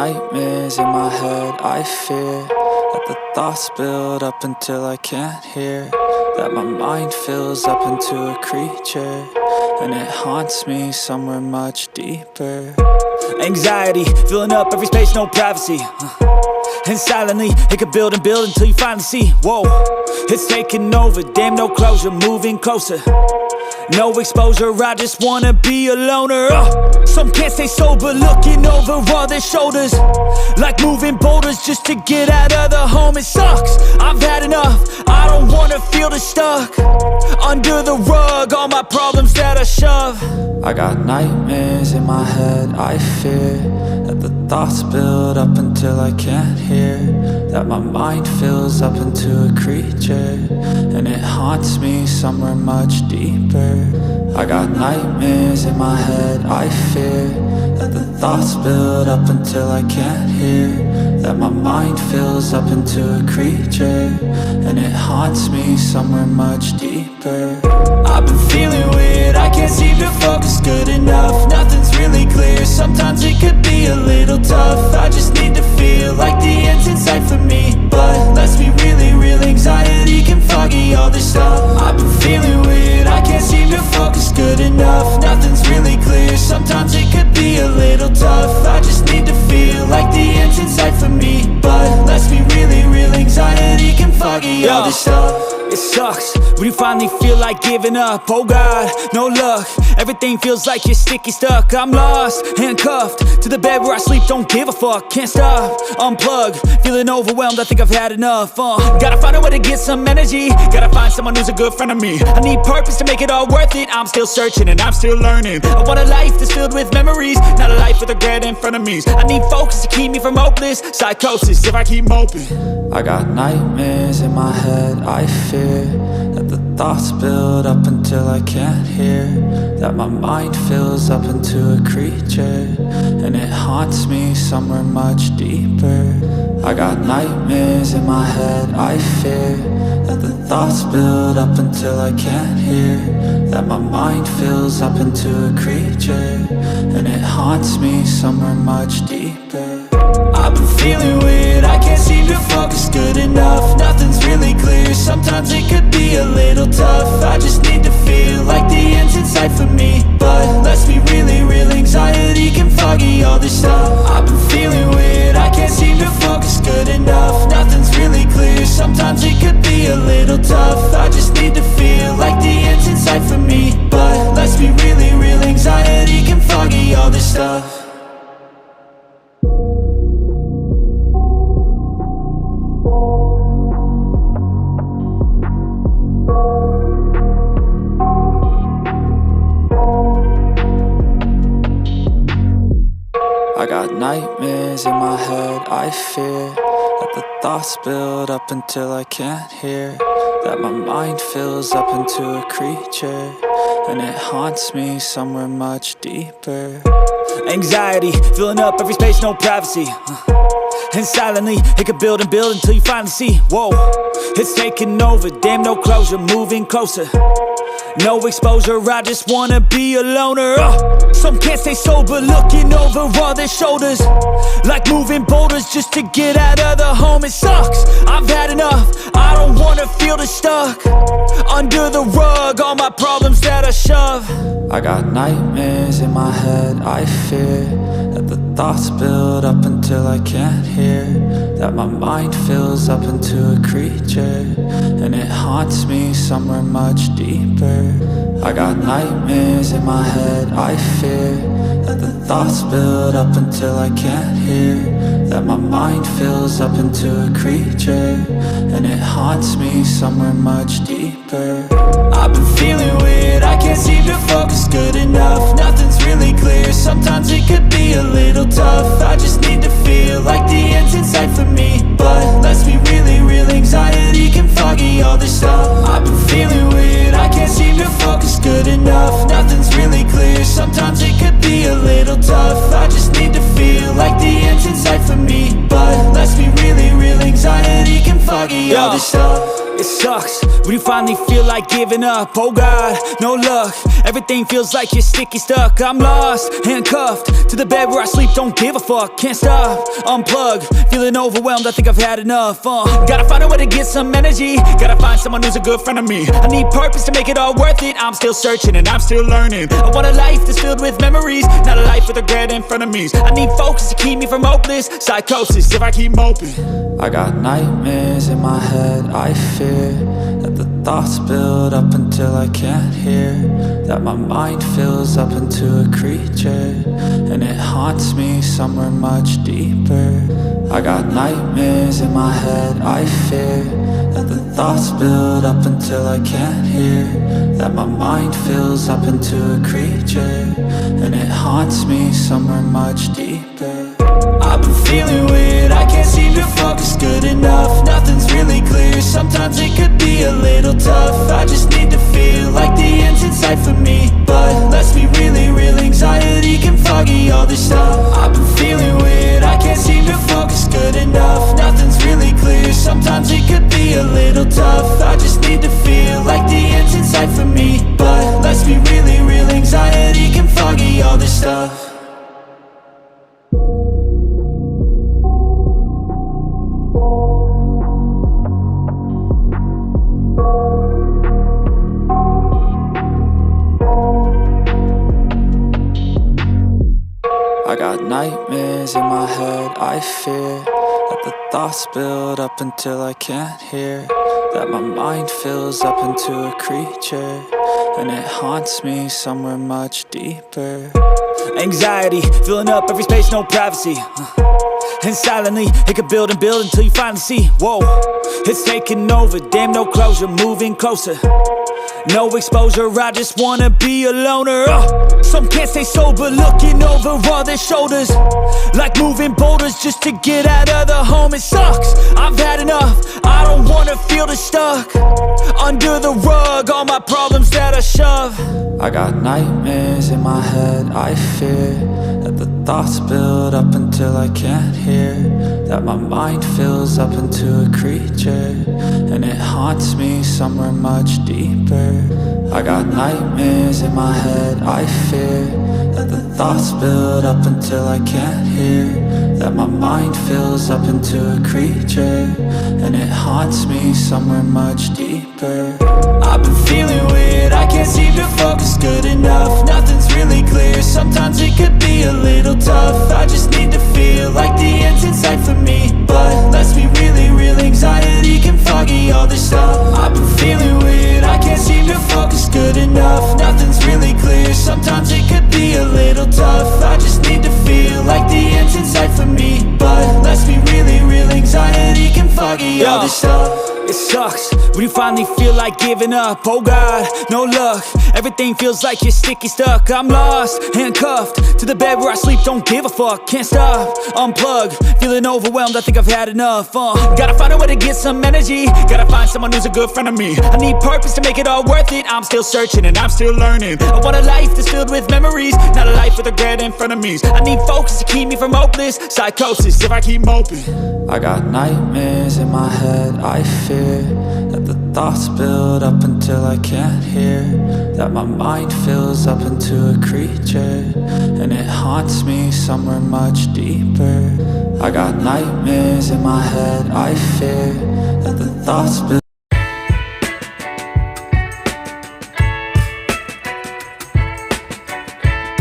nightmares in my head, I fear that the thoughts build up until I can't hear, that my mind fills up into a creature, and it haunts me somewhere much deeper. Anxiety, filling up every space, no privacy. And silently, it could build and build until you finally see, whoa, it's taking over, damn, no closure, moving closer. No exposure, I just wanna be a loner. Some can't stay sober, looking over all their shoulders, like moving boulders just to get out of the home. It sucks, I've had enough, I don't wanna feel the stuck under the rug, all my problems that I shove. I got nightmares in my head, I fear that the thoughts build up until I can't hear, that my mind fills up into a creature, and it haunts me somewhere much deeper. I got nightmares in my head, I fear that the thoughts build up until I can't hear, that my mind fills up into a creature, and it haunts me somewhere much deeper. I've been feeling weird, I can't seem to focus good enough, nothing's really clear, sometimes it could be a little tough. I just need to feel like the end's in sight for me, but let's be really real, anxiety can foggy all this stuff. I've been feeling weird, I can't seem to focus good enough, nothing's really clear, sometimes it could be a little tough. I just need to feel like the end's in sight for me, but let's be really real, anxiety can foggy all this stuff. It sucks when you finally feel like giving up. Oh God, no luck, everything feels like you're sticky stuck. I'm lost, handcuffed to the bed where I sleep, don't give a fuck. Can't stop, unplug, feeling overwhelmed, I think I've had enough. Gotta find a way to get some energy, gotta find someone who's a good friend of me. I need purpose to make it all worth it, I'm still searching and I'm still learning. I want a life that's filled with memories, not a life with regret in front of me. I need focus to keep me from hopeless psychosis if I keep moping. I got nightmares in my head, I fear that the thoughts build up until I can't hear, that my mind fills up into a creature, and it haunts me somewhere much deeper. I got nightmares in my head, I fear that the thoughts build up until I can't hear, that my mind fills up into a creature, and it haunts me somewhere much deeper. I've been feeling weird, I can't seem to focus good enough, nothing's really clear, sometimes it could be a little tough. I just need to feel like the end's in sight for me, but let's be really real, anxiety can foggy all this stuff. I've been feeling weird, I can't seem to focus good enough, nothing's really clear, sometimes it could be a little tough. I just need to feel like the end's in sight for me, but let's be really real, anxiety can foggy all this stuff. I got nightmares in my head, I fear that the thoughts build up until I can't hear, that my mind fills up into a creature, and it haunts me somewhere much deeper. Anxiety, filling up every space, no privacy. And silently, it could build and build until you finally see, whoa, it's taking over, damn, no closure, moving closer. No exposure, I just wanna be a loner. Some can't stay sober, looking over all their shoulders, like moving boulders just to get out of the home. It sucks, I've had enough, I don't wanna feel the stuck under the rug, all my problems that I shove. I got nightmares in my head, I fear that the thoughts build up until I can't hear, that my mind fills up into a creature, and it haunts me somewhere much deeper. I got nightmares in my head, I fear that the thoughts build up until I can't hear, that my mind fills up into a creature, and it haunts me somewhere much deeper. I've been feeling weird, I can't seem to focus good enough, nothing's really clear, sometimes it could be a little tough. I just need to feel like the end's in sight for me, but let's be really real, anxiety can foggy all this stuff. I've been feeling weird, I can't seem to focus good enough, nothing's really clear, sometimes it could be a little tough. I just need to feel like the end's in sight for me, but let's be really real, anxiety can foggy all this stuff. It sucks when you finally feel like giving up. Oh God, no luck. Everything feels like you're sticky stuck. I'm lost, handcuffed to the bed where I sleep. Don't give a fuck, can't stop. Unplug, feeling overwhelmed. I think I've had enough. Gotta find a way to get some energy. Gotta find someone who's a good friend of me. I need purpose to make it all worth it. I'm still searching and I'm still learning. I want a life that's filled with memories, not a life with regret and frenemies. I need focus to keep me from hopeless psychosis if I keep moping. I got nightmares in my head. I fear that the thoughts build up until I can't hear, that my mind fills up into a creature, and it haunts me somewhere much deeper. I got nightmares in my head. I fear that the thoughts build up until I can't hear, that my mind fills up into a creature, and it haunts me somewhere much deeper. I've been feeling weird, I can't seem to focus good enough. Nothing's really clear, sometimes it could be a little tough. I just need to feel like the end's in sight for me, but let's be really real, anxiety can foggy all this stuff. I've been feeling weird, I can't seem to focus good enough. Nothing's really clear, sometimes it could be a little tough. I just need to feel like the end's in sight for me, but let's be really real, anxiety can foggy all this stuff. I got nightmares in my head. I fear that the thoughts build up until I can't hear, that my mind fills up into a creature, and it haunts me somewhere much deeper. Anxiety filling up every space, no privacy. And silently, it could build and build until you finally see, whoa, it's taking over, damn, no closure, moving closer. No exposure, I just wanna be a loner. Some can't stay sober, looking over all their shoulders, like moving boulders just to get out of the home. It sucks, I've had enough, I don't wanna feel the stuck under the rug, all my problems that I shove. I got nightmares in my head. I fear that the thoughts build up until I can't hear, that my mind fills up into a creature, and it haunts me somewhere much deeper. I got nightmares in my head. I fear that the thoughts build up until I can't hear, that my mind fills up into a creature, and it haunts me somewhere much deeper. I've been feeling weird, I can't seem to focus good enough. Nothing's really clear, sometimes it could be a little tough. I just need to feel like the end's in sight for me, but let's be really real, anxiety can foggy all this stuff. I've been feeling weird, I can't seem to focus good enough. Nothing's really clear, sometimes it could be a little tough. I just need to feel like the end's in sight for me, but let's be really real, anxiety can foggy all this stuff. It sucks when you finally feel like giving up. Oh God, no luck. Everything feels like you're sticky stuck. I'm lost, handcuffed to the bed where I sleep. Don't give a fuck, can't stop. Unplug, feeling overwhelmed. I think I've had enough. Gotta find a way to get some energy. Gotta find someone who's a good friend of me. I need purpose to make it all worth it. I'm still searching and I'm still learning. I want a life that's filled with memories, not a life with regret and frenemies. I need focus to keep me from hopeless psychosis if I keep moping. I got nightmares in my head. I fear that the thoughts build up until I can't hear, that my mind fills up into a creature, and it haunts me somewhere much deeper. I got nightmares in my head. I fear that the thoughts build